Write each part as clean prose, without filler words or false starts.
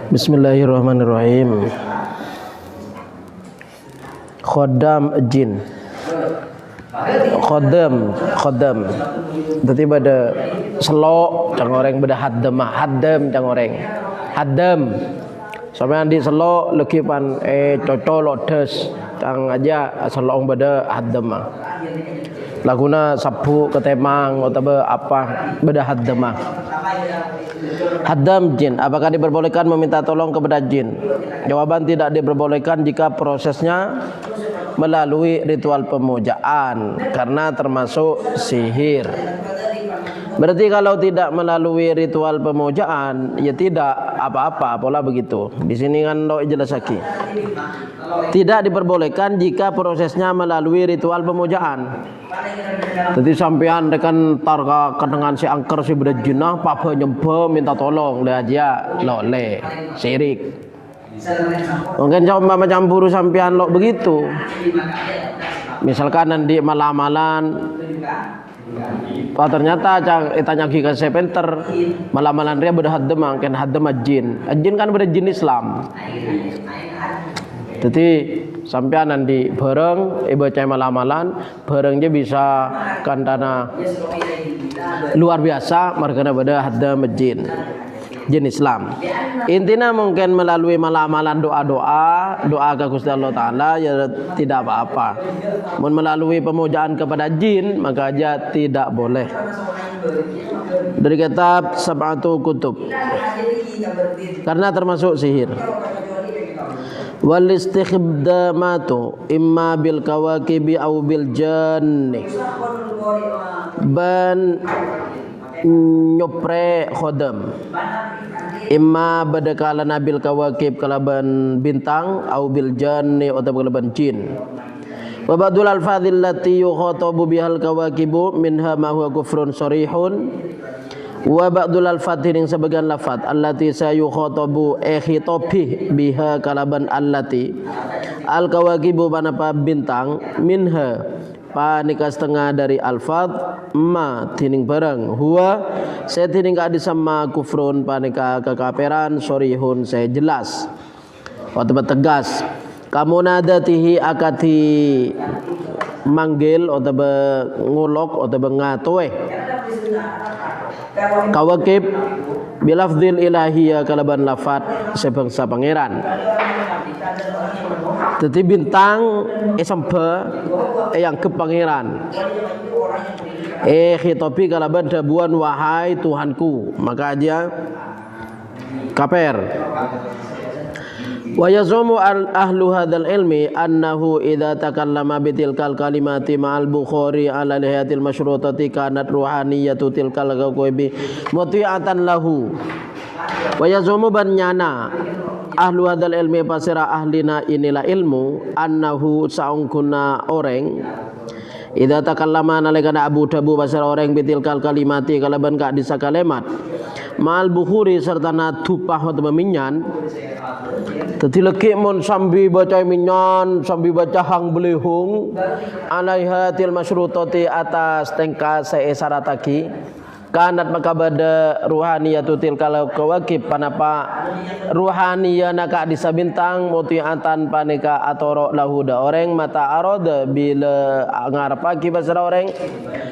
Bismillahirrahmanirrahim. Khodam jin. Khodam. Dadi pada selok cang orang beda haddam cang orang. Haddam. Sampeyan di selok legi pan cocol des cang aja selok beda haddam. Laguna sabu ketemang atau apa beda haddam. Haddam jin, apakah diperbolehkan meminta tolong kepada jin? Jawaban tidak diperbolehkan jika prosesnya melalui ritual pemujaan karena termasuk sihir. Berarti kalau tidak melalui ritual pemujaan ya tidak apa-apa, pola begitu. Di sini kan lo jelas lagi. Tidak diperbolehkan jika prosesnya melalui ritual pemujaan. Jadi sampean rekan targa kenangan si angker si beda jinah papa nyempe minta tolong le aja lo le syirik. Mungkin coba campur sampean lo begitu. Misalkan nanti malam-malam ternyata itanya giga sepenter malam-malam dia beda haddam kan haddam jin kan beda jin Islam. Jadi sampean nanti bareng baca malam-malam barengnya bisa kantana luar biasa margana pada haddam jin Islam. Intinya mungkin melalui malam-malam doa ke Gusti Allah Ta'ala ya tidak apa-apa. Melalui pemujaan kepada jin maka aja tidak boleh. Dari kitab Sab'atu Kutub karena termasuk sihir. Wal istikhdamatu imma bil kawakibi au bil janni ban nyopre khodam imma badakala nabil kawakib kalaban bintang au bil janni atau kalaban jin. Wa ba'dul alfadhil lati yukhatabu bihal kawakibu minha ma huwa kufrun sharihun wa ba'dul alfadhin sebagian lafaz allati sayukhatabu khitabi biha kalaban allati al kawakibu panapa bintang minha panika setengah dari alfaz ma tining barang huwa saya tining ka disama kufrun panika kekafiran sorihun saya jelas atau tegas kamu nadatihi akati manggil atau ngulok atau ngatoe kawakib bilafdil ilahiyya kalaban lafat sebangsa pangeran. Jadi bintang sampai yang ke pangeran. Khitabi kalaban dabuan wahai Tuhanku, maka aja kaper. Wa yazumu ahlu hadzal ilmi annahu idza takallama bitilkal kalimati ma'al Bukhari ala lihatil masyrutati kanat ruhaniyatu tilkal ghaibi muti'atan lahu. Wa yazumu banyana ahlu hadzal ilmi pasira ahlina inilah ilmu annahu saungkuna orang idza takallama nalikana Abu Dabu pasira orang bitilkal kalimati kalaban ka disa kalimat ma'al Bukhari serta natupah atau meminyan. Tadi lagi mun sambil baca minyan, sambil baca hang belihung, alaiha til masyrutati atas tengka seesarataki, kanat maka bada ruhaniyatu til kalau kawakib panapa ruhaniya naka disa bintang mutiatan panika atoro lahuda orang mata aroda bila ngarapaki pasara orang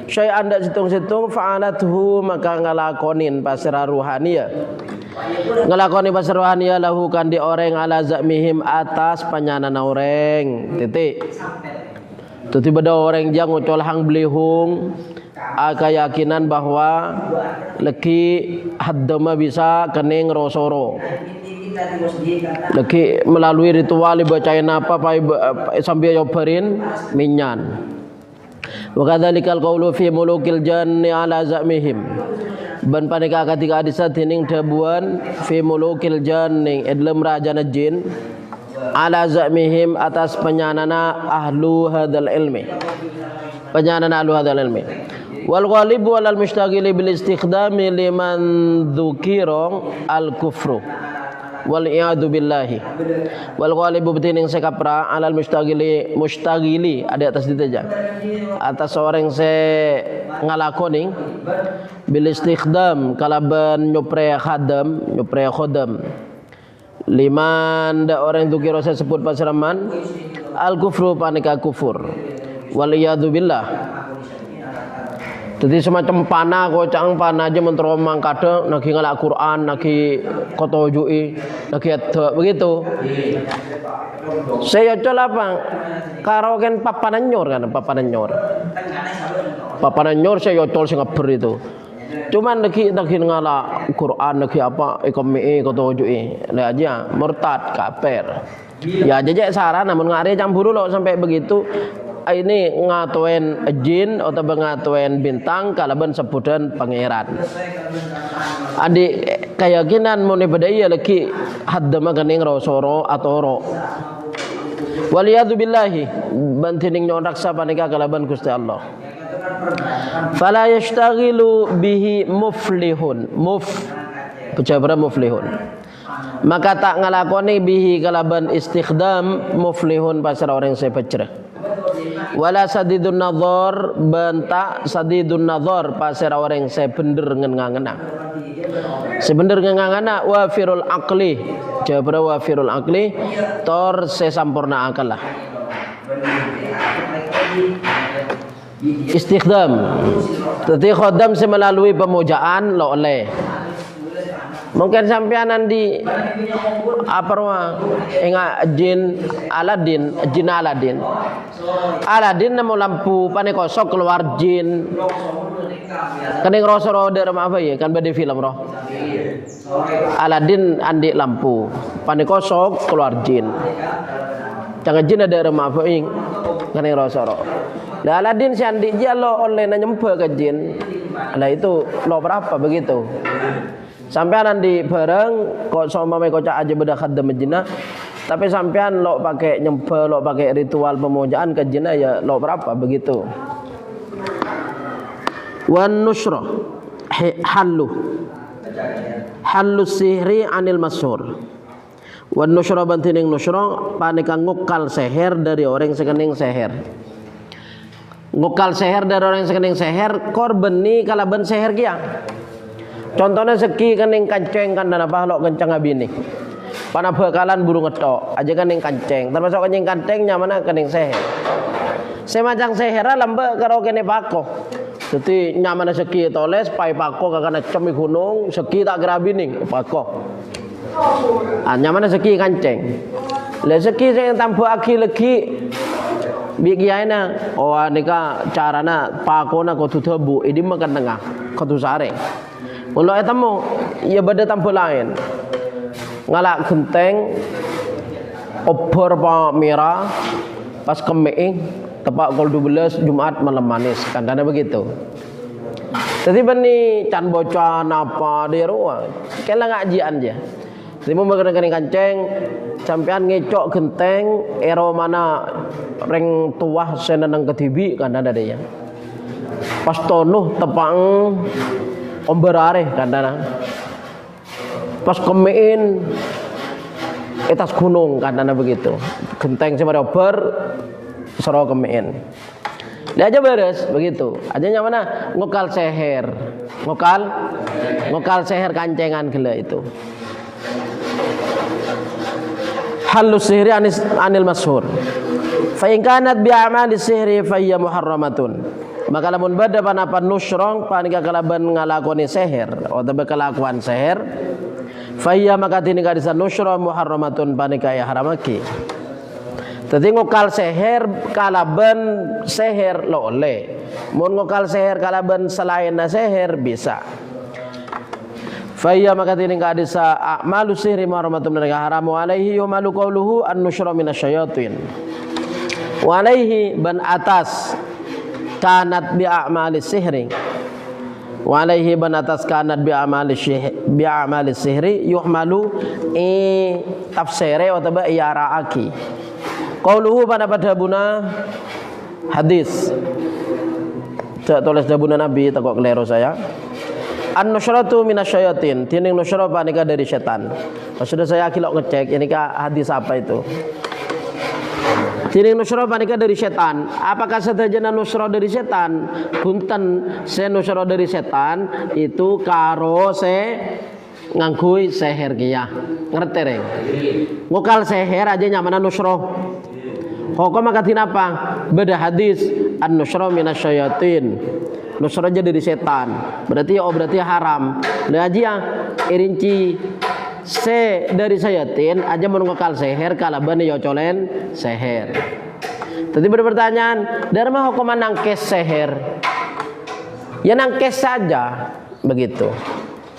syai anda situng-situng fa'alathu maka ngalakonin pasara ruhaniya. Ngelakoni pasar rohaniya lahu kan di orang ala zakmihim atas panyanan orang titik. Tuti beda orang jang ngucol hang belihung keyakinan bahwa leki haddama bisa kening rosoro. Leki melalui ritual bacain apa sambil nyobarin minyan. Wa kadzalikal qaulu fi mulukil janni ala zakmihim. Ban panika ketika adisa tining dabuan fi mulukil janning edlem rajana jin ala zamihim atas penyanana ahlu hadzal ilmi penyanana ahlu hadzal ilmi wal ghalib wal mushtagili bil istikhdami liman dzukira al kufru wal iyadu billahi. Wal ghalibu betining sekapra alal mustagili ada atas ditaja atas orang se ngalakoning bil istikhdam kalaban nyupre khodam liman da orang tu kira saya sebut pasraman al kufru panika kufur wal iyadu billah. Jadi semacam panah kocang panah aja menteromang kadang nagi ngalak Quran nagi kotojui nagi ada begitu. Saya coba apa? Karo kan papanan nyor saya yotol sing ngeber itu. Cuman nagi ngalak Quran nagi apa ekomi kotojui le aja murtad kafir. Ya aja saran namun ngare campur dulu sampai begitu. Ini ngatuen jin atau ngatuen bintang kalaban sebutan pangeran. Adi keyakinan muni bedaya lagi haddama kening rosoro atoro. Waliyadu billahi bantining nyonraksa panika kalaban Gusti Allah. Fala yashtaghilu bihi muflihun. Pecabra muflihun. Maka tak ngalakoni bihi kalaban istikhdam muflihun pasar orang saya pecreh. Wala sadidun nadhar banta sadidun nadhar pasir orang saya bener ngengangana sebener ngengangana wafirul aqli jabra wafirul aqli tor se sampurna akal lah istikhdam tadi khodam se melalui pemujaan lo oleh mungkin sampeanan di apa ingat jin Aladin nemu lampu pane kosok keluar jin kening rasa roda apa ya kan bade film roh Aladin andi lampu pane kosok keluar jin jangan jin ada remah apa ing kening rasa roh lah Aladin si andi dia lo online nyempe ke jin lah itu lo berapa begitu sampean di bareng kok sama kocak aja beda khaddam jinah tapi sampean lo pakai nyempel lo pakai ritual pemujaan ke jinah ya lo berapa begitu. Wan nusra hallu sihri anil masyhur. Wan nusra bantining nusra panika ngukal seher dari orang sekening seher. Ngukal seher dari orang sekening seher korbeni kalaban seher kia. Contohnya seki kening kanceng kan dana pahlok kencang abini. Pana bekalan burung ngetok aja kening kanceng. Termasuk kening kanceng nyamana kening seher. Semacam sehera lembe karo kene pako. Jadi nyamana seki toles pai pako kakana cemi gunung seki tak gerabini pako. Nyamana seki kanceng. Le seki sing tambah lagi bikiaina nika carana pakona kudu tebu idi makan tengah kudu sare. Mula etamu ya beda tampil lain. Ngalak genteng obor pa merah pas kemeing tepak gol 12 Jumat malam manis kandana begitu. Jadi bani can bocan apa di ruang kela ngajian aja. Jadi mau kening kanceng sampean ngecok genteng ero mana reng tuah senenang ketibi kandana dia. Pas tonuh tepang omberare kandana pas kemein etas gunung kandana begitu genteng sama ober sero kemein dia aja beres begitu aja nyamana ngokal seher seher kancengan gila itu halus sihri anil masyhur fa in kanat bi a'mali sihri fa hiya muharramatun. Maka lamun bada panapa nusrong panika kalaban ngalakoni seher atau kelakuan seher fayya maka tinika disa nusra muharramatun panika ya haramaki. Dadi ngokal seher kalaban seher lo oleh. Mun ngokal seher kalaban selain seher bisa. Fayya maka tinika disa a'malu sihri muharramatun panika haramu alaihi wa malu qawluhu an-nusra minasyayatin. Wa alaihi ban atas kanat bi a'mali sihri wa alaihi banatas kanat bi a'mali sihri yuhmalu tafsire atau i'raaki qauluhu pada dabuna hadis tak tulis dabuna nabi tak kok kelero saya an nusratu minasyayatin tining nusra panika dari setan Sudah saya kilok ngecek ini kah hadis apa itu. Tining nusra panika dari setan. Apakah sedajana nusra dari setan? Punten se nusra dari setan itu karo se ngangkui seher kia. Ngerti reng? Ngokal seher aja nyamana nusra. Hukum makatin apa? Beda hadis an-nusra minasyayatin. Nusra aja dari setan. Berarti haram. Lagi ya irinci se dari sayatin aja menungkal seher kalaban ya colen seher. Tadi berpertanyaan, dari mana hukuman nangkes seher? Ya nangkes saja begitu.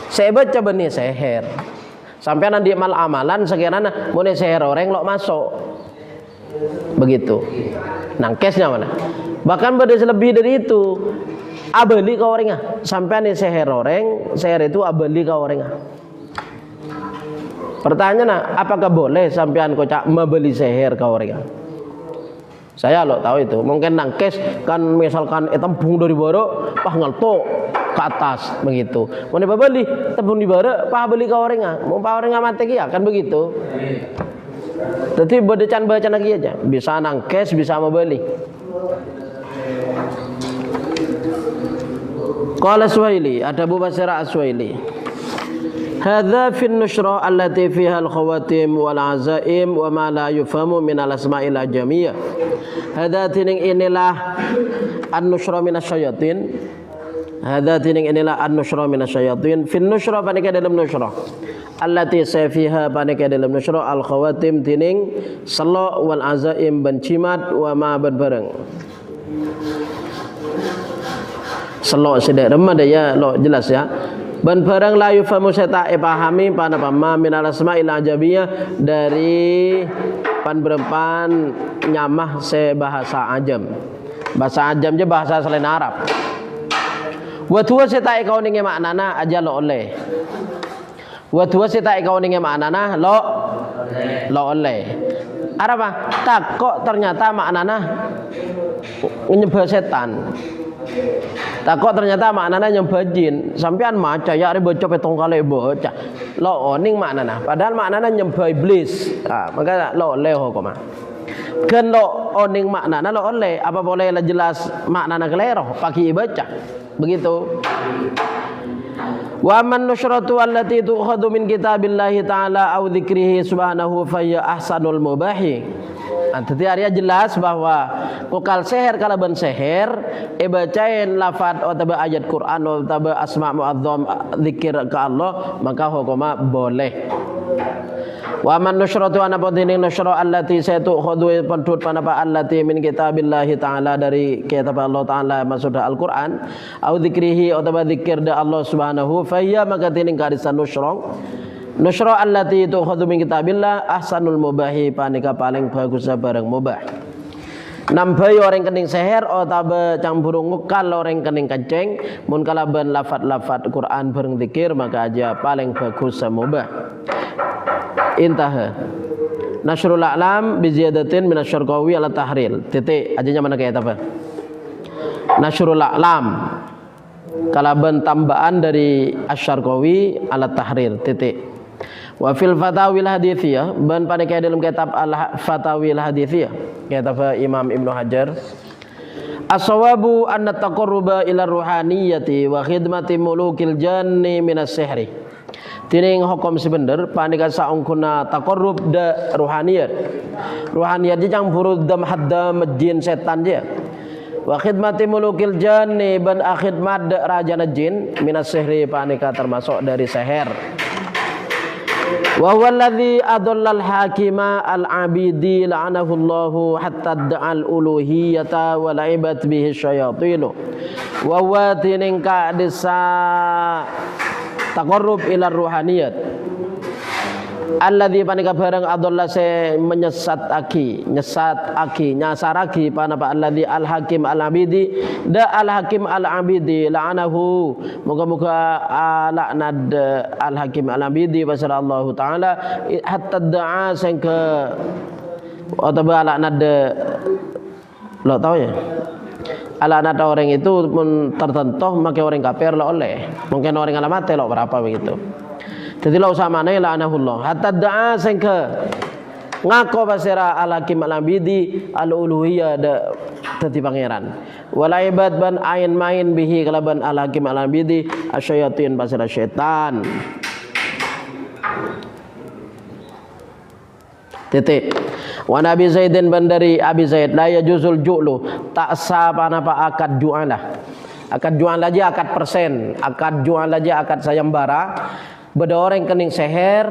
Saya baca benih seher. Sampai nanti amalan sekiranya mau seher orang lo masuk. Begitu. Nangkesnya mana? Bahkan beda lebih dari itu. Abeli ka orangnya. Sampai nih seher orang, seher itu abeli ka orangnya. Pertanyaan, apakah boleh sampean kocak membeli seher ka orangnya? Saya lo tahu itu. Mungkin nangkes kan misalkan tembung dari baro, pah ngelto ke atas begitu. Mau beli tembung di baro, pah beli ka orangnya. Mau pah orangnya mati ya kan begitu. Tapi bacaan lagi aja. Bisa nangkes, bisa membeli. Qala Suhaili, ada Abu Basir As-Suhaili. Hadza fi an-nushra allati fiha al-khawatim wal azaim wa ma la yufhamu min al-asma'il ajamiyah. Hadza tining inilah an-nushra minasyayatin. Hadza tining inilah an-nushra minasyayatin. Fi an-nushra panika dalam nushra. Allati fiha panika dalam nushra al-khawatim tining selo wal azaim ban cimat wa ma ban bareng. Selo sedek remah ya lo jelas ya. Ban barang la yufamu seta pahami panapa ma minal asma'il ajabiyah dari pan berempan nyamah se bahasa ajam. Bahasa ajam je bahasa selain Arab. Wa tuwa seta kau ninge maknana aja lo oleh. Wa tuwa seta kau ninge maknana lo oleh. Arab tak kok ternyata maknana nyembah setan. Takut ternyata maknanya nyembah jin. Sampean maca ya ari baca petong kali baca. Lo oning maknanya. Padahal maknanya nyembah iblis. Nah, maka lo oleh hukum. Kan lo oning maknanya lo oleh. Apa boleh lah jelas maknanya keliru pakai baca. Begitu. Wa man nusyratu allati tu'khadhu min kitabillahi ta'ala au dzikrihi subhanahu fa ya ahsanul mubahi. Nanti area jelas bahwa kokal seher kalaban seher bacain lafaz atau ayat Quran atau asma mu'azzam zikir ke Allah maka hukuma boleh. Wa man nusyratu ana podini nusyra allati satu khudhu pendut panapa allati min kitabillahi ta'ala dari kitab Allah ta'ala maksud Al-Quran au dzikrihi atau zikir da Allah subhanahu fa ya maka tining karisan Nusra allati tu'khadhu min kitabillah ahsanul mubahi panika paling bagus barang mubah. Nambai orang kening seher atau campur ngukal orang kening kenceng mun kalaban lafat Quran bareng zikir maka aja paling bagus mubah. Intaha. Nasrul a'lam bi ziyadatin min asy-syarqawi ala tahril. Titik ajanya mana kayak apa? Nasrul a'lam kalaban tambahan dari asy-syarqawi ala tahrir titik. Wa fil fatawil hadithiyah ban panika dalam kitab al-fatawil hadithiyah kitab Imam Ibnu Hajar as-sawabu anna taqarruba ila ruhaniyati wa khidmati mulukil janni minas sihri. Tining hukum sebener panika saungkuna taqarrub da ruhaniyat. Ruhaniyat jang furud dam haddam jin setan je. Wa khidmati mulukil janni ban akhidmat da rajana jin minas sihri panika termasuk dari seher. Wa huwa alladhi adalla al-hakima al-abidi la'anahu Allahu hatta da'al uluhiyata wa la'ibat bihi syayatin. Wa huwa tining ka desa taqarrub ila ruhaniyat. Alladzi panika barang adalla se nyasar aki panapa alladzi al-hakim al-abidi da al-hakim al-abidi la'anahu moga-moga laknat al-hakim al-abidi pasal Allah taala hatta da'a sangka atau laknat lo tahu ya laknat orang itu pun tertentu maka orang kafir lo oleh mungkin orang alamat lo berapa begitu. Jadi lau samane la'anahullah hatta da'a sengke ngako basira al-hakim al-abidi al-uluhiyah dadi pangeran wala ibad ban ain main bihi kalaban al-hakim al-abidi asyayatin basira syaitan. Titik. Wa Nabi Zaidin bandari Abi Zaid la yajuzul ju'lu tak sah apa akad ju'alah. Akad ju'alah aja akad persen, akad ju'alah aja akad sayembara. Beda orang kening seher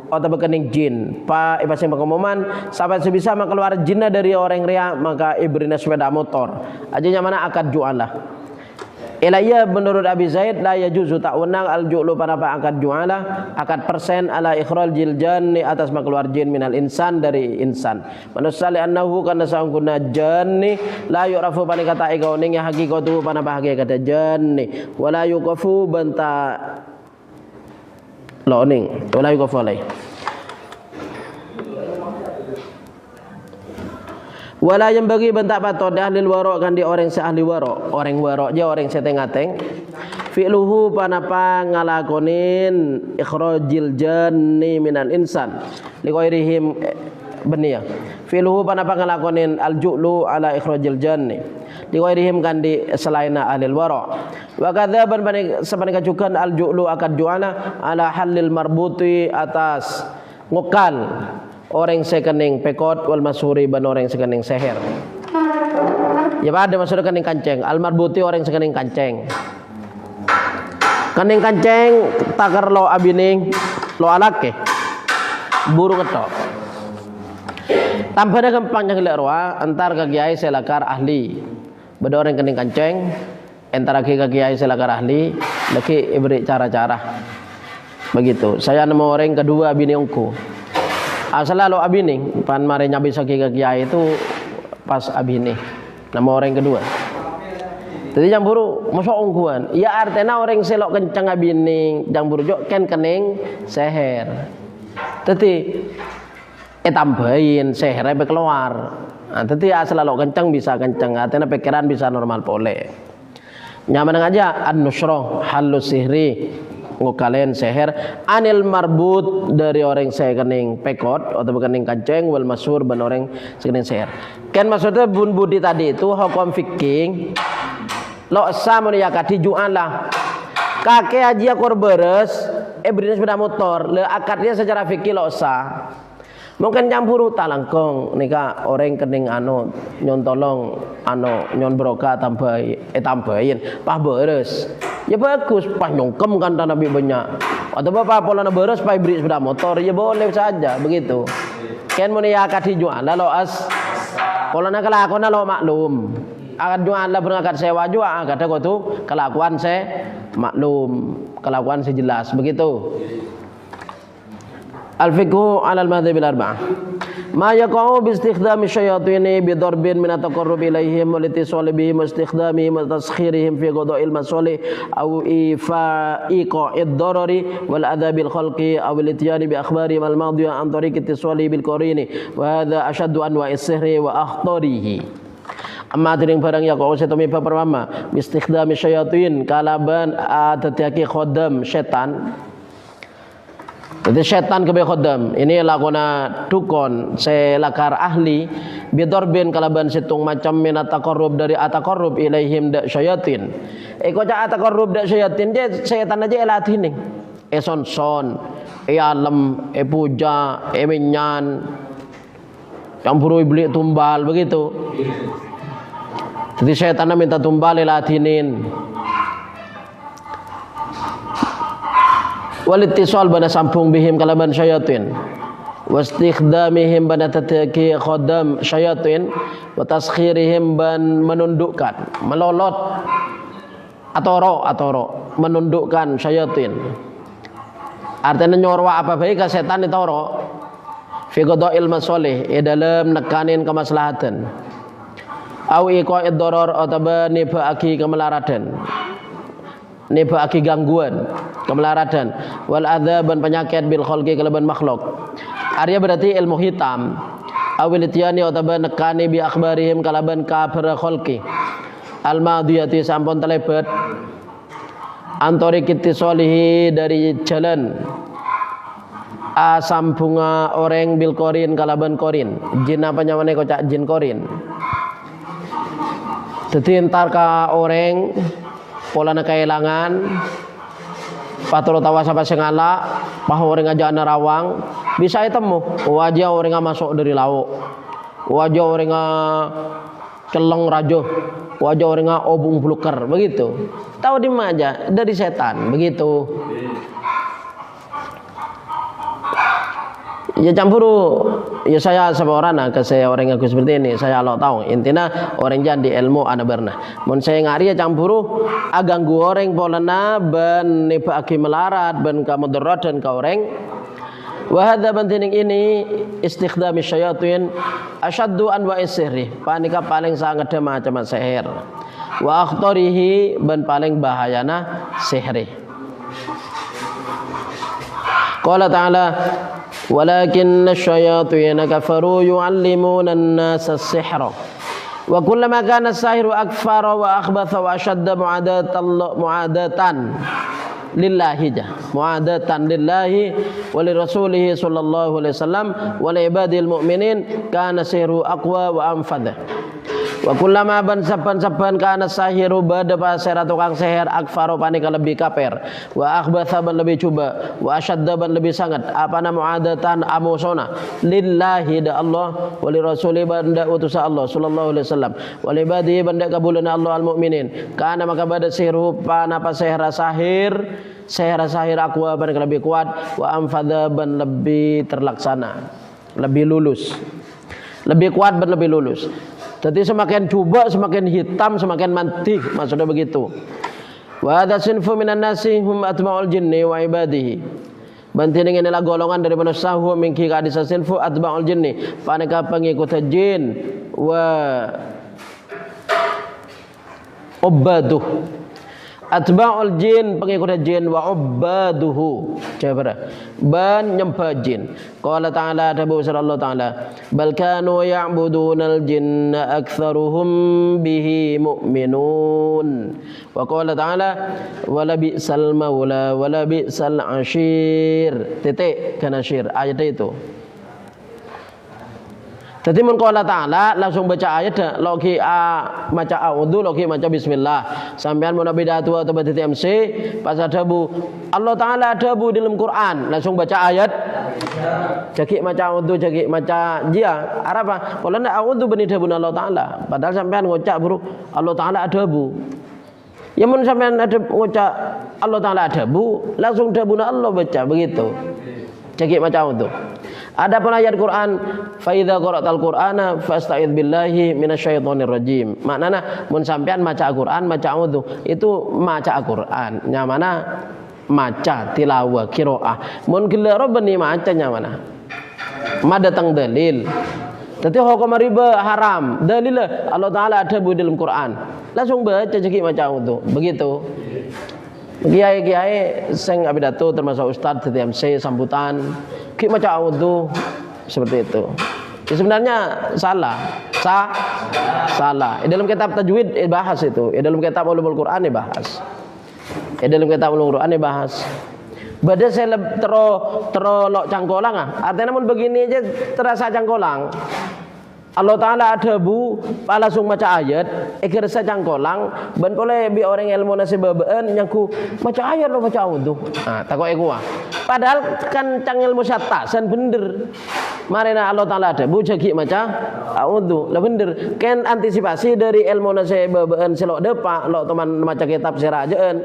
atau kening jin. Pa ibas yang pengumuman sampai sebisa maka keluar jinna dari orang ria maka ibrina sepeda motor. Aja mana akad ju'alah. Ilaiya menurut Abi Zaid la yajuzu tak wenang al ju'lu pada akad ju'alah akad persen ala ikhraj jiljan atas makluar jin minal insan dari insan. Manusali annahu kana sangkuna janni la yu'rafu pani kata igauning ya hakikatu pana bahagia kata janni wala yuqafu banta loning wala yuqafu alai. Wala yang bagi bentak patut di ahli warok kan di orang seahli warok orang warok je orang seteng-ateng fi'luhu panapa ngalakonin ikhrajil janni minal insan liqairihim beniya fi'luhu panapa ngalakonin al-ju'lu ala ikhrajil janni liqairihim kan di selain ahli warok wa kadzaban sepanjang juga al-ju'lu akad ju'ala ala halil marbuti atas ngokal orang sekening pekot wal masuri ban orang sekening seher. Ya Pak ada maksud kening kanceng, al marbuti orang sekening kanceng. Kening kanceng takar lo abining lo alake. Buru ngetok. Tanpa ada gampang yang roa antar ka kiai selakar ahli. Beda orang kening kanceng antara ka kiai selakar ahli lagi beri cara-cara. Begitu. Saya nemu orang kedua abiningku. Selalu abining pan mare nyabi saki ke kiai itu pas abining nama orang kedua. Jadi jang buru masuk ongkuan. Ya artinya orang selok kencang abining jang buru jok ken kening seher. Jadi tambahin seher be keluar. Nah, jadi selalu kencang bisa kencang artinya pikiran bisa normal pole. Nyaman aja an-nusroh halus sihri ngokalen seher anil marbut dari orang sekening pekot atau kening kanceng wal masur ban orang sekening seher. Kan maksudnya bun budi tadi itu hukum fikih lo sama ya kadi ju'alah kakek aja korberes berinya sepeda motor le akadnya secara fikih lo sah. Mungkin campur talangkong nika orang kening anu nyon tolong anu nyon broka tambahin pah beres. Ya bagus, pas nyongkem kan tanah lebih banyak. Atau bapak pola beres, pas beri sepeda motor, ya boleh saja begitu. Kan mau niakat dijual, lalu pola nak kelakuan lalu maklum. Akan jual lah berangkat sewa juga, kata kau tu kelakuan saya maklum, kelakuan sejelas begitu. Al-fiqhu 'ala al-madhhab al-arba'ah. Ma yaqa'u bi istikhdami syayatini bi darbin min at-taqarrub ilaihim wa litisali bihim wa istikhdamihim wa taskhirihim fi qada'il masalih aw iqa'id darari wal adhabil khalqi aw al-ityani bi akhbarihim al-madiyah an tariq ittisali bil qarini wa hadha ashaddu anwa'is sihri wa akhtarihi. Amma tiring barang yaqa'u setumi pertama bi istikhdami syayatin kalaban atatiaki khodam setan. Jadi setan kebe khodam ini lakona dukon selakar ahli bidorbin kalaban situng macam min ataqarrub dari ataqarrub ilaihim da syayatin. Eko ca ataqarrub da syayatin je setan aja elatining. Son alam puja minyan campur beli tumbal begitu. Jadi setan minta tumbal elatinin. Walittisal bana sampung bihim kalaban syayatin wastikhdamihim bana tataki khodam syayatin wa taskhirihim ban menundukkan melolot atoro menundukkan syayatin artinya nyorwa apa baik ke setan itoro fi qada'il masalih dalam nekanin kemaslahatan au iqa'id darar atau nibaaki kemelaratan nibaaki gangguan kemelaratan wal adzaban penyakit bil khalqi kalaban makhluk arya berarti ilmu hitam awil tiani utawa nekani bi akhbarihim kalaban kabar khalqi al madiyati sampun telebat antori kittisolihi dari jalan Sampunga orang bil korin kalaban korin. Jin apa nyamane kocak jin korin. Dadi entar ka orang polana kehilangan patro tawas apa sengala pah orang aja rawang bisa temu wajah orang masuk dari lauk wajah orang celeng rajo wajah orang obung bluker begitu tahu di mana aja dari setan begitu. Ya campuru ya saya seorang ke saya orang aku seperti ini saya Allah tahu intinya orang jangan di ilmu ana berna mun saya ngari ya campuru aganggu orang polana ben nibaki melarat ben ka mudarat dan ka orang wa hadza bantining ini istikhdam syayatin asyaddu anwa'i sihri panika paling sangat macam sihir wa akhtarihi ben paling bahayana sihri. Qala ta'ala walakinna syayatin kafaru yu'allimuna an-nasa as-sihra wa kullama kana as-sahiru akfara wa akhbatha wa ashadda mu'adatan lillahi mu'adatan lillahi wa li rasulih sallallahu alaihi wasallam wa li ibadil mu'minin kana sihru aqwa wa anfadha wa kullama ban saban kana sahiru bada pasera tukang seher akfaro panika lebih kaper wa akhbatha ban lebih coba wa asyadda ban lebih sangat apa nama muadatan amusona lillahi da Allah wa li rasuli banda utusa Allah sallallahu alaihi wasallam wa li ibadihi banda kabulana Allah al mukminin kana maka bada sihru panapa sihir akwa ban lebih kuat wa amfadha ban lebih terlaksana lebih lulus lebih kuat ban lebih lulus. Jadi semakin coba semakin hitam semakin mantik maksudnya begitu. Wa hadza sinfu minan nasi hum atba'ul jinni wa ibadihi. Bantining inilah golongan dari manusia hum mingki ka adisa sinfu atba'ul jinni paneka pengikut jin wa ubaduh. Atba'ul jin pengikut jin wa ubaduhu jabara ban nyembah jin. Qala ta'ala tabu sallallahu ta'ala bal kanu ya'budunal jinna aktsaruhum bihi mu'minun wa qala ta'ala wala bi'sal maula wala bi'sal ashir titik kan ashir ayat itu. Jadi mun qala ta'ala langsung baca ayat logi maca a'udzu logi maca bismillah sampean mun bidatu atau baca TMC pas adabu Allah taala adabu di dalam Quran langsung baca ayat jagi maca a'udzu jagi maca jia arapa qala a'udzu bani dabun Allah taala padahal sampean ngocak bro Allah taala adabu ya mun sampean ada ngocak Allah taala adabu langsung dabuna Allah baca begitu jagi maca a'udzu. Adapun ayat Quran fa idza qara'tal qur'ana fasta'idz billahi minasyaitonir rajim. Maknana mun sampean maca Al-Qur'an maca a'udzu itu maca Al-Qur'an nyamana maca tilawah qiraah. Mun gila robeni maca nyamana. Madatang dalil. Dadi hukum riba haram. Dalilnya Allah taala ada di dalam Quran. Langsung baca ceki maca a'udzu. Begitu. Kiai-kiai sing abidato termasuk ustaz TMC sambutan ki maca a'udzu seperti itu. Ya sebenarnya salah. Salah. Di dalam kitab tajwid bahas itu. Di dalam kitab ulumul Quran bahas. Di dalam kitab ulumul Quran bahas. Bada saya terolok cangkolang artinya namun begini aja terasa cangkolang. Allah Ta'ala ada bu langsung maca ayat ikir sa cangkolang ban boleh bi orang ilmu nasi babaan nyangku maca ayat lo maca a'udzu takok iku padahal kan cang ilmu syatasan bener marina Allah Ta'ala ada bu jagi maca a'udzu lah bener kan antisipasi dari ilmu nasi babaan selok depak lo teman maca kitab sirajaan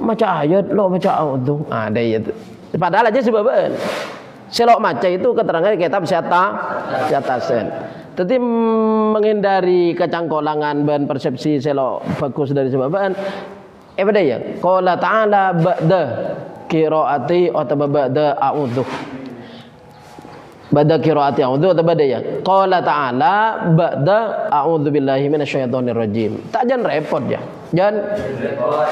maca ayat lo maca a'udzu ada itu padahal aja sebabaan selok maca itu keterangan kitab syatasan. Jadi menghindari kecangkolangan dan persepsi selok bagus dari sebaban beda ya qala ta'ala ba'da qiraati atau ba'da a'udzu ba'da qiraati a'udzu atau ba'da ya qala ta'ala ba'da a'udzu billahi minasyaitonir rajim tak jangan repot ya jangan repot.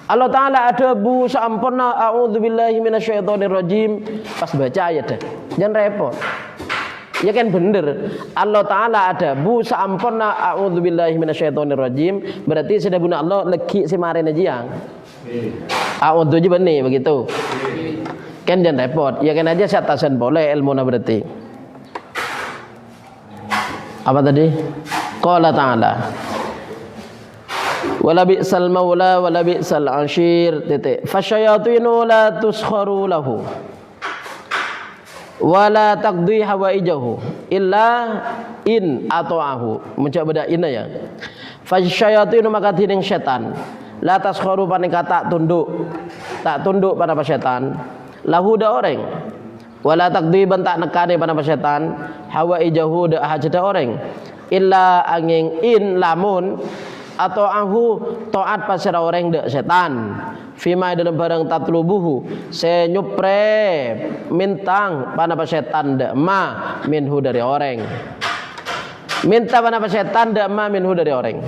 Allah Ta'ala ada bu sampurna a'udzu billahi minasyaitonir rajim pas baca ayat dah jangan repot. Ya kan bener Allah Ta'ala ada bu sampurna a'udzubillahi minasyaitonirrajim berarti sudah guna Allah legi si marene jiang a'udzu je benih begitu Kan jangan repot. Ya kan aja saya tasan boleh ilmu na berarti. Apa tadi? Qala ta'ala. Wala bi'sal maula wala bi'sal ashir. Fasyayatinu la tuskharu lahu. Wala taqdi hawaijahu illa in ata'ahu. Mencoba beda ina ya. Fasyayatinu maka tining setan. La taskharu panika tak tunduk pada setan. Lahu da orang. Wala takdiban tak nekane pada setan. Hawa ijahu da hajada orang. Illa angin in lamun atau ahu taat pasira orang da setan. Fima dalam barang tatlubuhu senyupre mintang pada setan da ma minhu dari orang. Minta pada setan da ma minhu dari orang.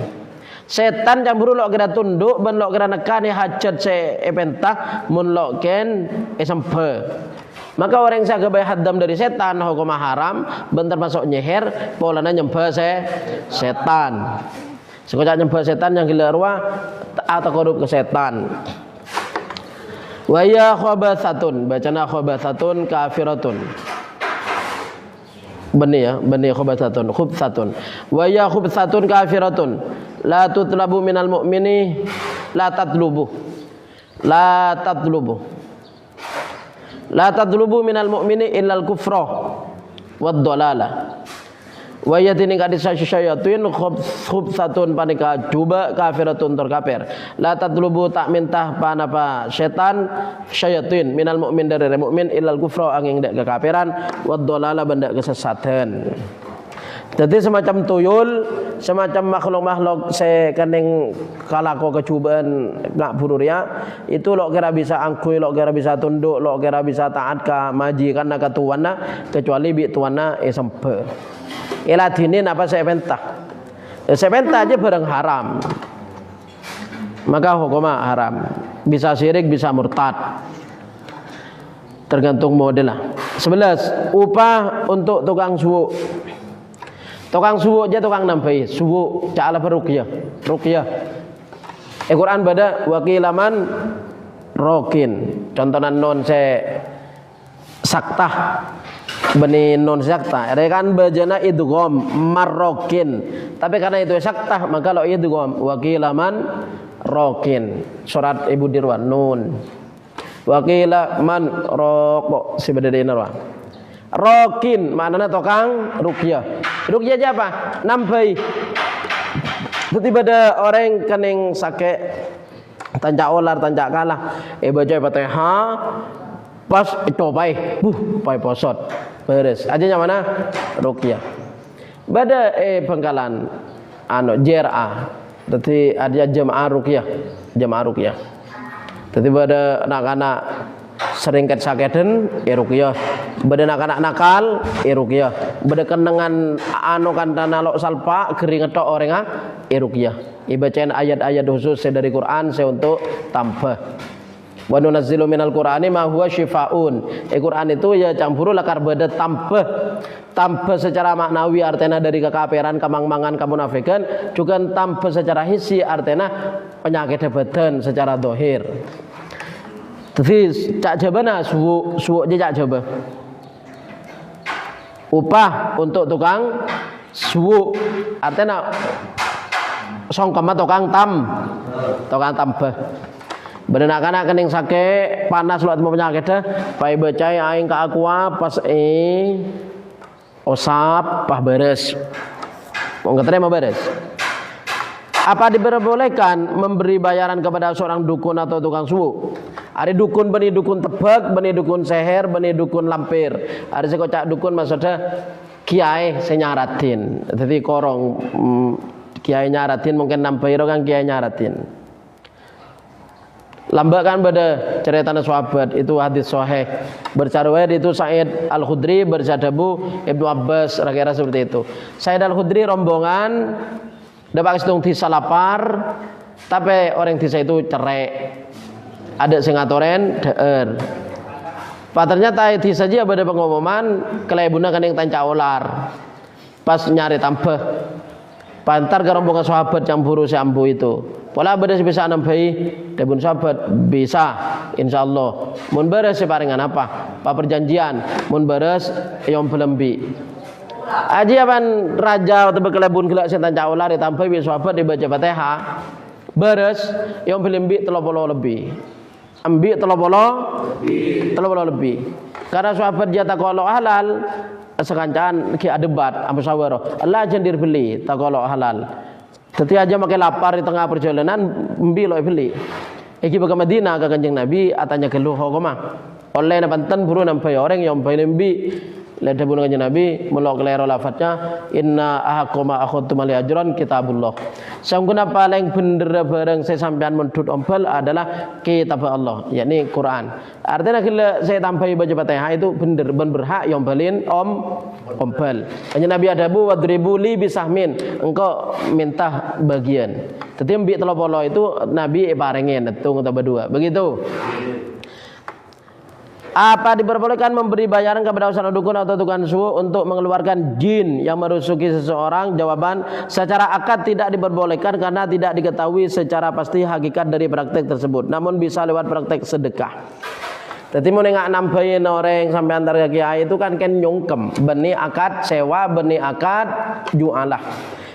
Setan campur lok kira tunduk ben lok kira nekane hajat se epentah mun lok ken esempe. Maka orang yang saga haddam dari setan hukum haram bentar masuk nyeher polana nyembah setan. Sekocak nyembah setan yang gila ruah atau korup ke setan. Wa ya khabatsatun bacana khabatsatun kafiratun. Benih khabatsatun khubsatun. Wa ya khubsatun kafiratun. La tutlabu minal mu'mini la tatlubu minal mu'mini illal kufra wad dhalala. Wa yatini kadisa syayatin khubsatun panika juba kafiratun tur kafir. La tatlubu tak mintah panapa setan syayatin minal mu'min dari mukmin illal kufra angin dak kekafiran wad dhalala benda kesesatan. Jadi semacam tuyul, semacam makhluk-makhluk sekening kalako kecubaan ngak bururia itu lok kira bisa angkui, lok kira bisa tunduk, lok kira bisa taat ka majikan ka tuanna kecuali bi tuanna sempe. Iladinin apa sepentah. Sepentah aja barang haram. Maka hukumnya haram. Bisa syirik, bisa murtad. Tergantung model lah. 11. Upah untuk tukang suwuk. Tukang suwuk aja tukang nambahi suwuk ca'ala peruqyah. Ruqyah. Quran bada wakilaman rokin. Contohnya non se saktah beni non saktah. Rekan bajana idgham marrokin. Tapi karena itu saktah maka lo idgham wakilaman rokin. Surat Ibu Dirwan nun. Wakilaman rok si bedadena ruang. Rokin maknanya tukang ruqyah. Ruqyah aja apa? Nambahi. Tiba-tiba orang kening sake tancak olar tancak kalah. Baca Fatihah pas cobai. Pai posot. Beres. Aja mana? Ruqyah. Bada Bangkalan JRA. Dadi ada jemaah ruqyah. Jemaah ruqyah. Dadi bada anak-anak sering saketen ruqyah. Bada anak-anak nakal ruqyah. Bada kenangan kantana lok salpa kering ngetok orang ruqyah. Ibacain ayat-ayat khusus dari Quran untuk tambah. Wa nunazzilu minal Qur'ani ma huwa syifaun. Quran itu ya campur lakar bada tambah secara maknawi artinya dari kekafiran, kamangmangan, kemunafikan, juga tambah secara hisi artinya penyakit badan secara zahir. Jadi cak jabana suwuk je cak jaba. Upah untuk tukang suwuk artinya songkema tukang tambah. Benar anak kening sake panas lo mau penyakit dah, pai becai aing ka aqua pas osap pah beres. Mau ngeterima beres. Apa diperbolehkan memberi bayaran kepada seorang dukun atau tukang suwuk? Ada dukun beni dukun tebak, beni dukun seher, beni dukun lampir. Ada sekocak dukun maksudnya kiai senyaratin. Jadi korong kiai nyaratin mungkin nampiro kan kiai nyaratin. Lambakan pada cerita sahabat itu hadis sahih. Bercarwed itu Sa'id Al-Khudri bersadabu Ibnu Abbas kira-kira seperti itu. Sa'id Al-Khudri rombongan dapat istung disa lapar tapi orang disa itu cerai. Ada singatoren deer. Ternyata disa aja pada pengumuman kelebuna kan yang tanca olar. Pas nyari tambah. Pantar ke rombongan sahabat yang buru si ambu itu. Pola beres bisa nampai debun sahabat bisa insyaallah. Mun beres separingan apa? Pa perjanjian. Mun beres yang belembi. Aji apan raja atau bekelebun gelak setan caular ditampai bi sahabat dibaca Fatihah. Beres yang belembi 30 lebih. Ambil 30 lebih. Karena sahabat dia takolo halal sekancan ki debat apa sawaro. Allah jendir beli takolo halal. Teti aja makai lapar di tengah perjalanan mbilo beli. Iki ke Madinah ke Kanjeng Nabi atanya keluh koma. Oleh na panten buru nampai orang yang pai nembi. Leda bulu Kanjeng Nabi melok kelero lafadznya inna ahaquma akhudtu mali ajran kitabullah. Sangguna paling bener bareng saya sampean mendut ompel adalah kitab Allah, yakni Quran. Artinya kalau saya tambahi baca Fatihah itu bener berhak yang balin ompel. Kanjeng Nabi adabu wadribu li bisahmin, engkau minta bagian. Tetapi mbik 30 itu Nabi parengin netung atau berdua. Begitu. Apa diperbolehkan memberi bayaran kepada usaha dukun atau tukang suhu untuk mengeluarkan jin yang merusuki seseorang? Jawaban, secara akad tidak diperbolehkan karena tidak diketahui secara pasti hakikat dari praktek tersebut. Namun bisa lewat praktek sedekah. Jadi mau nengak nambahin orang sampai antar kiai itu kan nyungkem benih akad sewa, benih akad jualah.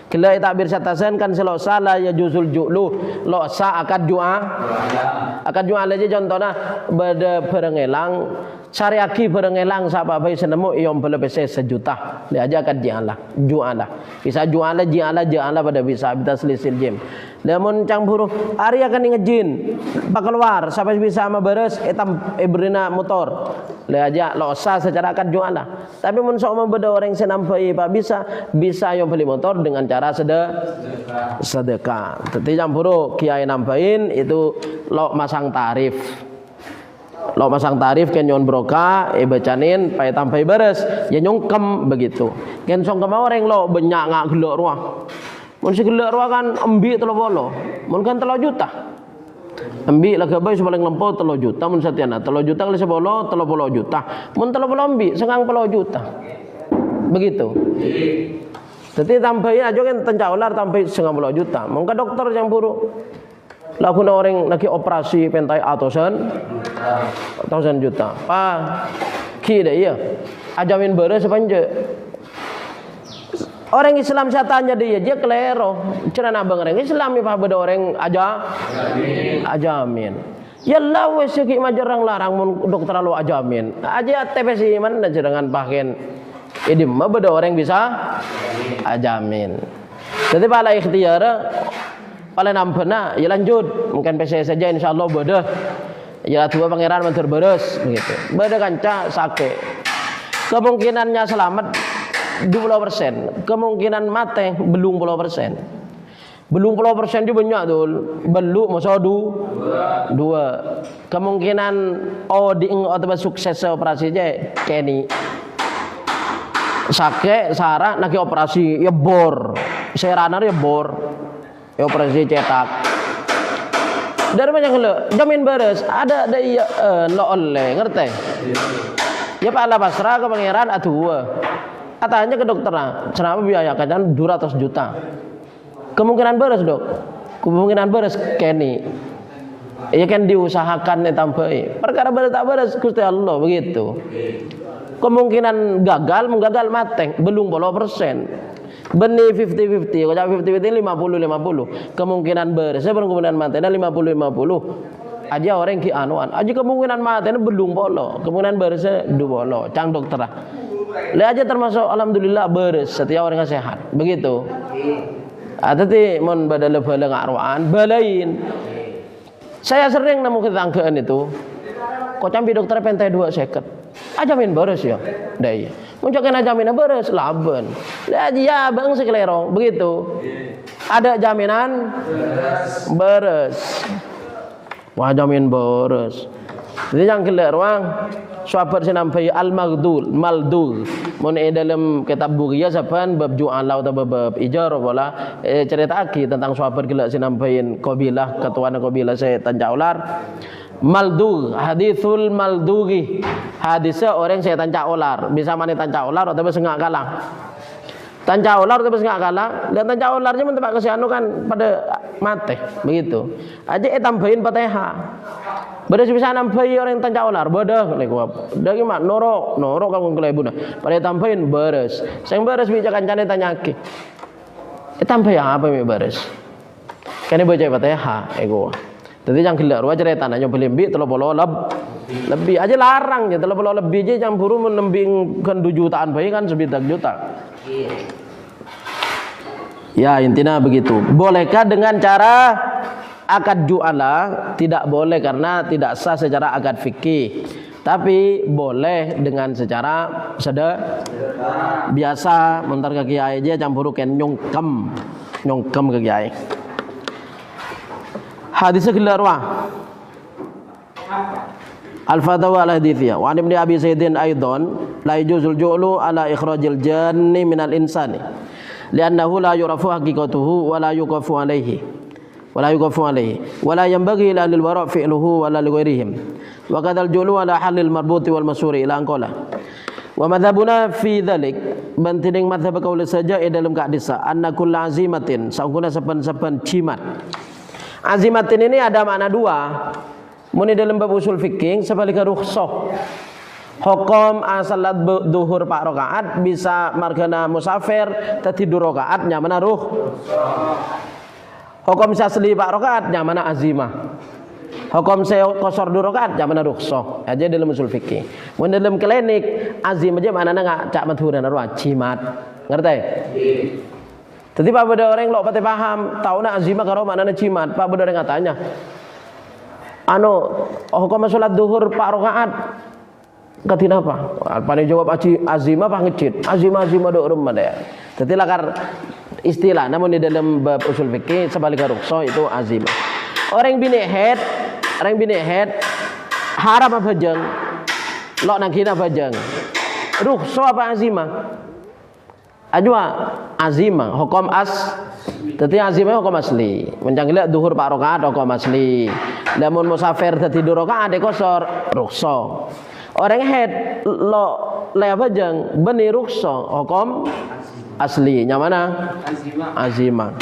Kila takbir satasen kan selo salah ya juzul ju'lu lo sa akad aja contohnya beda berengelang syariaki berengelang sapa bayi senemu iom belepese sejuta li aja akad jualah bisa jualah pada bisa selisil jim namun cang buruh hari akan ngejin pak keluar sampai bisa sama beres etam ibrina motor li aja lo sa secara akad jualah tapi mun sok beda orang senampai pak bisa yang beli motor dengan cara sedekah. Jadi campur kiai nambahin itu lo masang tarif. Lo masang tarif ken nyon broka bacanin pay tampai beres ya nyongkem begitu. Ken songkem orang lo banyak ngak gelok ruah. Mun si gelok ruah kan embi 30. Mun kan 3 juta. Embi lagi bae paling lempau 3 juta mun satiana 3 juta kali 10 30 juta. Mun 30 embi 90 juta. Begitu. Jadi tambahin aja kan tencaular tambahin 90 juta. Mungkin dokter yang buruk. Lagu orang lagi operasi pentai atusan juta. Pak, kira iya. Ajamin beres sepanjang. Orang Islam saya tanya dia kelero. Cerana abang orang Islam apa beda orang ajamin. Ya lawe segi majarang larang mun dokter lu ajamin. Aja TPS iman dan jangan pakai ini mah beda orang bisa ajamin. Jadi pala ikhtiar pala nampena ya lanjut mungkin PC saja insyaallah beda. Ya dua pangeran mentur beres begitu. Beda kanca sakit. Kemungkinannya selamat 20%, kemungkinan mati belum 10%. Belum 10% juga banyak tuh. Belum masa 2. Kemungkinan atau sukses operasi aja Kenny. Sakit sarah lagi operasi ya bor seranar ya bor ya operasi cetak dari banyak lo jamin beres ada iya lo oleh ngerti ya pala pasrah ke pangeran atuh katanya ke dokter kenapa biaya kan 200 juta kemungkinan beres dok kemungkinan beres Kenny ya kan diusahakan nih tambahin perkara beres tak beres Gusti Allah begitu. Kemungkinan gagal mati belum 10%. Benih 50-50. Kalau 50-50 50-50. Kemungkinan beres kemungkinan mati 50-50. Aja orang ki anuan. Aja kemungkinan mati belum bolo. Kemungkinan beres 2 bolo. Cang dokter. Lihat aja termasuk alhamdulillah beres setiap orang sehat. Begitu. Tadi mon badal bala ngaruan balain. Saya sering nemu ketanggaan itu. Kok cambi dokter pentai 2 seket. Ajamin beres ya. Dai. Munculkan ajamin beres laban. Ya bang sekelero begitu. Ada jaminan beres. Wah jamin beres. Jadi yang kelero sahabat senampai al-maghdul maldul. Mun dalam kitab Bughiyah saban bab ju'ala atau bab ijarah bola cerita lagi tentang sahabat gelak senampain qabilah ketuaan qabilah saya Tancaular. Maldug, hadithul maldugi. Hadisnya orang saya tancaular, bisa mani tancaular atau sengak kalang. Tanca ular terus nggak kalah, lihat tanca ularnya mentempat ke anu kan pada mati begitu. Aja tambahin Fatihah. Beres bisa nambahi orang tanca ular, bodoh leku apa? Dari mak norok kamu kelai buna. Pada tambahin beres. Saya beres bicara kancane tanyaki. Tambahin apa mi beres? Kene baca Fatihah ego. Jadi yang gelar wa cerita nanya belimbi telo polo lebih aja larang ya telo polo lebih aja yang buru menembingkan 2 jutaan bayi kan 9 juta. Ya intinya begitu. Bolehkah dengan cara akad ju'ala? Tidak boleh karena tidak sah secara akad fikih. Tapi boleh dengan secara biasa. Mentar ke kiai aja campur ken nyongkem ke kiai. Hadis gelar wa Al-Fatawa al-Hadithiyah wa Ibnu Abi Sa'idin aidan la yujuzul ju'lu ala ikhrajil janni minal insani li'annahu la yurafu haqiqatuhu wa la yuqafu alaihi wa la yanbaghi ila lil wara' fi'luhu wa la li ghairihim wa kadzal ju'lu ala halil marbuti wal masuri ila anqala wa madhabuna fi dhalik bantining madhab qaul saja dalam keadisa anna kullu azimatin saungkuna saban-saban jimat. Azimatin ini ada makna 2. Muni dalam bab usul fikih sebaliknya rukhsah. Hukum salat duhur 4 rakaat bisa margana musafir tadi 2 rakaat nyamana hukum sasli 4 rakaat nyamana azimah. Hukum saya kosor 2 rakaat nyamana rukhsah. Aja dalam usul fikih. Mun dalam klinik azim aja maknana enggak cak madhuran wajimat. Ngerti? Jadi Pak Beda orang lo pati paham tahu nak azimah karo maknana jimat. Pak Beda orang katanya hukum salat duhur 4 rakaat katina apa? Pane jawab azimah apa ngecit? Azimah do rumah deh. Jadi lakar istilah namun di dalam bab usul fikih sebaliknya rukhsah itu azimah. Orang bini head haram apa jeng? Lo nakina apa jeng? Rukhsah apa azimah? Ajwa azimah hukum tadi azimah hukum asli. Mencanggilah duhur 4 rakaat hukum asli. Lamun musafir tadi 2 rakaat kosor rukhsah. Orang head lo le apa jeng beni rukhsah hukum asli. Nya mana? Azimah.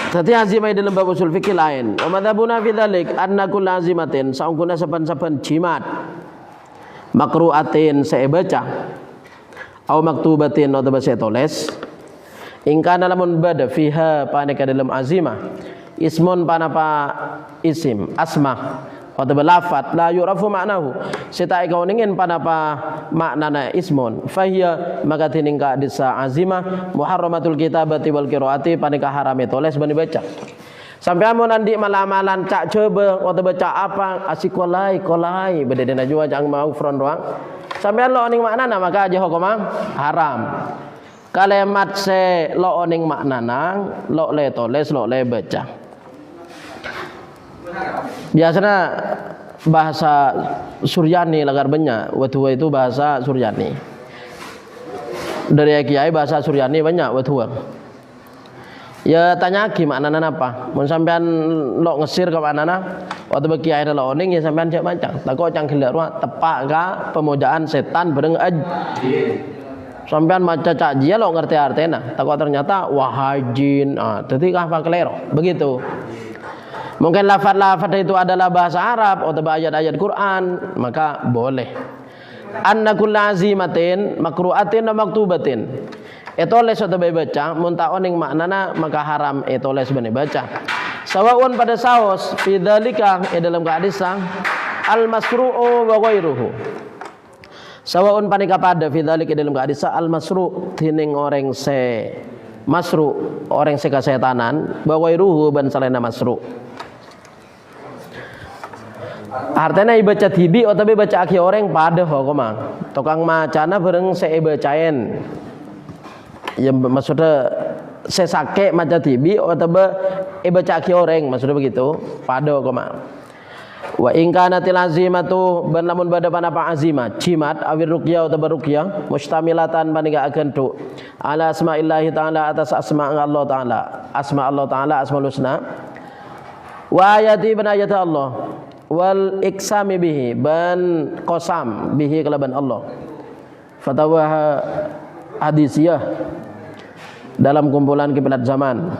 Tadi azimah dalam bab usul fikih lain. Wa madzhabuna fi dzalik anna kullu azimatin saungkuna saban-saban jimat makruatin saya baca au maktubatin atau bahasa tulis ingkana lamun bada fiha paneka dalam azimah ismun panapa isim asma atau lafat la yurafu maknahu sita kau ningin panapa maknana ismun fahiya maka tiningka disa azimah muharramatul kitabati wal qiraati paneka harame tulis bani baca sampai amun nanti malamalan cak coba atau baca apa asik kolai bedena jua jangan mau front doang. Sampai lo oning maknana maka aja hukum haram. Kalimat se lo oning maknana lo le tulis lo le baca. Biasanya bahasa Suryani lagar banyak. Watua itu bahasa Suryani. Dari kiai bahasa Suryani banyak watua. Ya tanya ki maknana apa? Mun sampean lo ngesir ke maknana waktu bagi air lo oning ya sampean cek macam. Tako cang gelar tepak ka pemujaan setan bareng sampean maca cak jia lo ngerti artinya. Tako ternyata wahajin. Dadi kah apa kelero? Begitu. Mungkin lafaz-lafaz itu adalah bahasa Arab atau ayat-ayat Quran, maka boleh. Anna kullu azimatin makruatin wa maktubatin. Etoles atau baca munta oning maknana maka haram etoles bani baca. Sawaun pada saos fi dzalika dalam keadisa al masru'u wa ghairuhu. Sawaun panika pada fi dzalika dalam keadisa al masru' tining orang se masru' orang se kesetanan wa ghairuhu ban salena masru'. Artinya ibaca tibi atau baca aki orang pada hukumang. Tukang macana bareng se bacaen. Ya maksudnya saya sakit macam tibi atau baca aki orang maksudnya begitu pada koma wa in kanatil azimatu ban lamun bada panapa azimah jimat awir ruqyah atau beruqyah mustamilatan paniga akan tu ala asma'illahi ta'ala atas asma Allah ta'ala asmaul husna wa ayati ban ayat Allah wal iksami bihi ban qasam bihi kalaban Allah fatawaha hadisiyah dalam kumpulan kiblat zaman.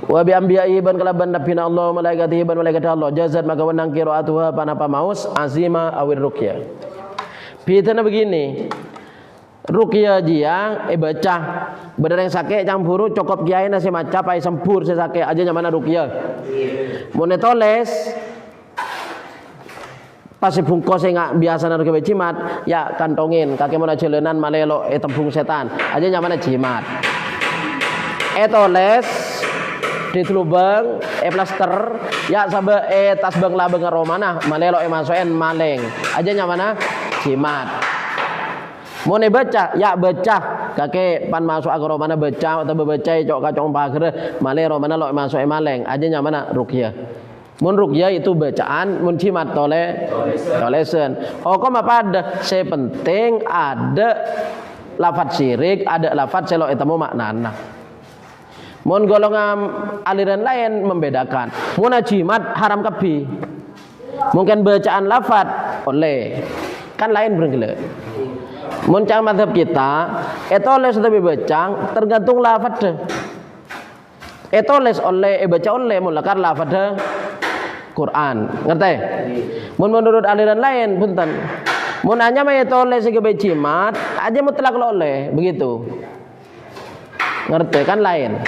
Wa bi anbiya'i ban kalaban nabina Allah malaikatihi ban malaikat Allah jazat maka wenang qiraatuha panapa maus azima awir ruqyah. Pitana begini. Ruqyah jiang baca bener yang sakit campuru cukup kiai nasi maca pai sempur saya sakit aja nyamana ruqyah. Mun toles pas bungkos enggak biasa nang ke jimat ya kantongin kaki mana jelenan malelo tembung setan aja nyamana jimat. Toles di lubang plaster ya sabe tas bang labeng romana malelo masukin maling aja nyamana jimat. Mau baca ya baca kakek pan masuk agak romana baca atau baca cok kacong pagar maleng romana lo masuk maleng aja nyamana ruqyah. Mun ruqyah itu bacaan, mun jimat tolesan. Hukum apa ada? Saya penting ada lafaz syirik, ada lafaz selo etemu maknana. Mun golongan aliran lain membedakan. Mun jimat haram kabi. Mungkin bacaan lafaz oleh kan lain bergele. Muncang mazhab kita, etoles tapi bacang tergantung lafadz. Etoles oleh baca oleh mulakan lafadz Quran, ngerti? Mun menurut aliran lain, punten. Mun hanya etoles sebagai jimat, aja mutlak oleh, begitu. Ngerti kan lain.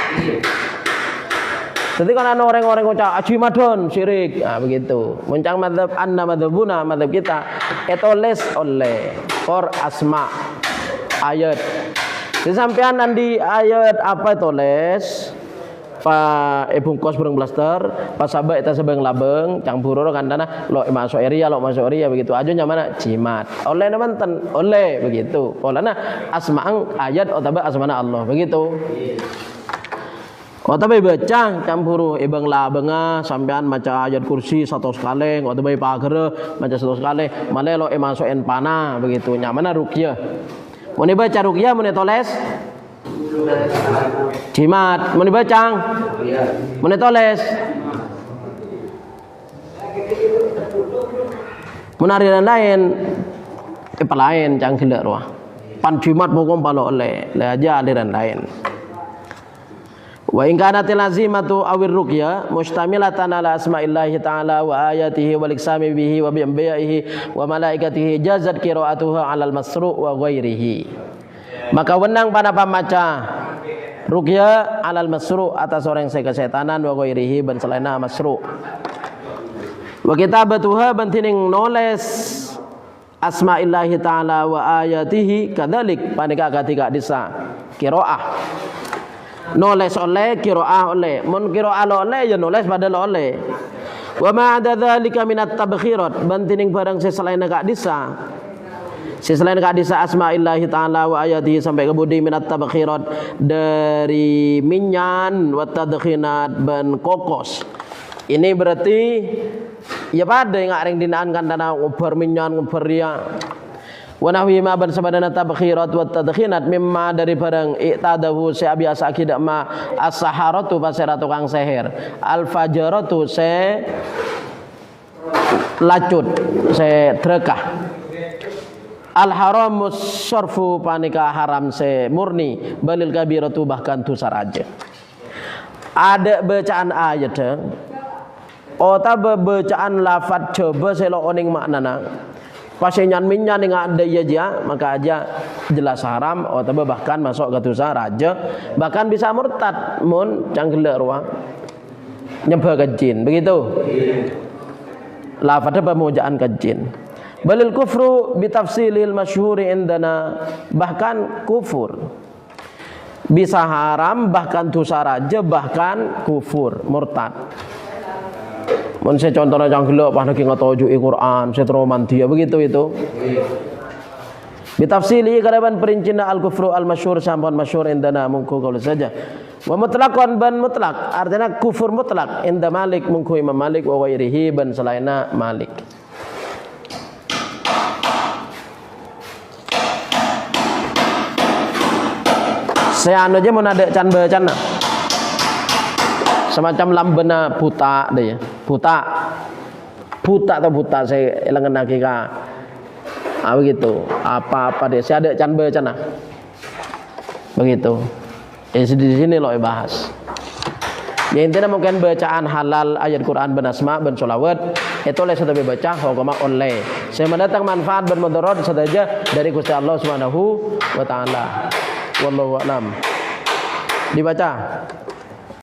Jadi kalau orang-orang ngucap jimadon syirik, nah begitu. Muncang mazhab madzhabuna mazhab kita, etoles oleh or asma ayat. Disampaian nanti ayat apa toles pa bungkos burung blaster pas sabak eta sebeng labeng campur kandana lo masuk area begitu aja nyamana jimat oleh nemanten oleh begitu polana asma'ang ayat otaba asmana Allah begitu. Otabai baca campuru ibang labenga sampean maca ayat kursi satu sekali, otabai pagar maca satu sekali, malelo masukin panah begitu nyamana ruqyah. Mun baca ruqyah mun toles jimat, mun baca mun toles mun aliran lain lain cang gila roh. Pan jimat mokom palo oleh aja aliran lain. Wa in kanatil azimatu awir ruqyah mustamilatan ala asma'illahi ta'ala wa ayatihi wal iksami bihi wa bi anbiya'ihi wa malaikatihi jazat qira'atuha 'alal masru' wa ghairihi. Maka wenang pada pemaca ruqyah 'alal masru' atas orang yang kesetanan wa ghairihi ban selaina masru'. Wa kitabatuha bantining noles asma'illahi ta'ala wa ayatihi kadzalik panika ketika disa qira'ah. Noles oleh qiraah oleh mun qiraah oleh ya noles pada oleh wa ma ada dzalika minat tabkhirat bantining barang selain ka disa selain ka disa asma'illahi ta'ala wa ayatihi sampai kebudi minat tabkhirat dari minyan wa tadkhinat ban kokos ini berarti ya pada yang areng dinaan kandana ubar minyan ubar ria wa nahwi ma ban sabadana tabkhirat wa tadkhinat mimma dari barang iktadahu se biasa akidah ma as-saharatu pasera tukang seher al-fajaratu se lacut se drekah al-haramus syarfu panika haram se murni balil kabiratu bahkan dosa raja. Ada bacaan ayat bacaan lafaz coba selo oning maknana pasenyan minyan yang ada aja maka aja jelas haram atau bahkan masuk ke dosa raja bahkan bisa murtad mun canggel ruang nyembah ke jin begitu lafadznya pemujaan ke jin balil kufru bitafsilil masyhuri indana bahkan kufur bisa haram bahkan dosa raja bahkan kufur murtad. Mun saya contohnya canggelo pas lagi ngatoju Quran, saya romantia begitu itu. Bitafsili kalaban perincina al-kufru al-masyhur sampun masyhur indana mungku kalau saja. Wa mutlaqan ban mutlak artinya kufur mutlak inda Malik mungku Imam Malik wa ghairihi ban selaina Malik. Saya anu aja mau ada can bacana. Semacam lambena buta deh ya. Buta atau buta saya elangan lagi ka begitu apa deh saya ada can bacana Begitu. Di sini loh bahas. Ya intinya mungkin bacaan halal ayat Quran ben asma ben sholawat itu oleh sudah baca hukum oleh. Saya mendatang manfaat ben mudarat saja dari Gusti Allah Subhanahu wa taala. Wallahu a'lam. Dibaca.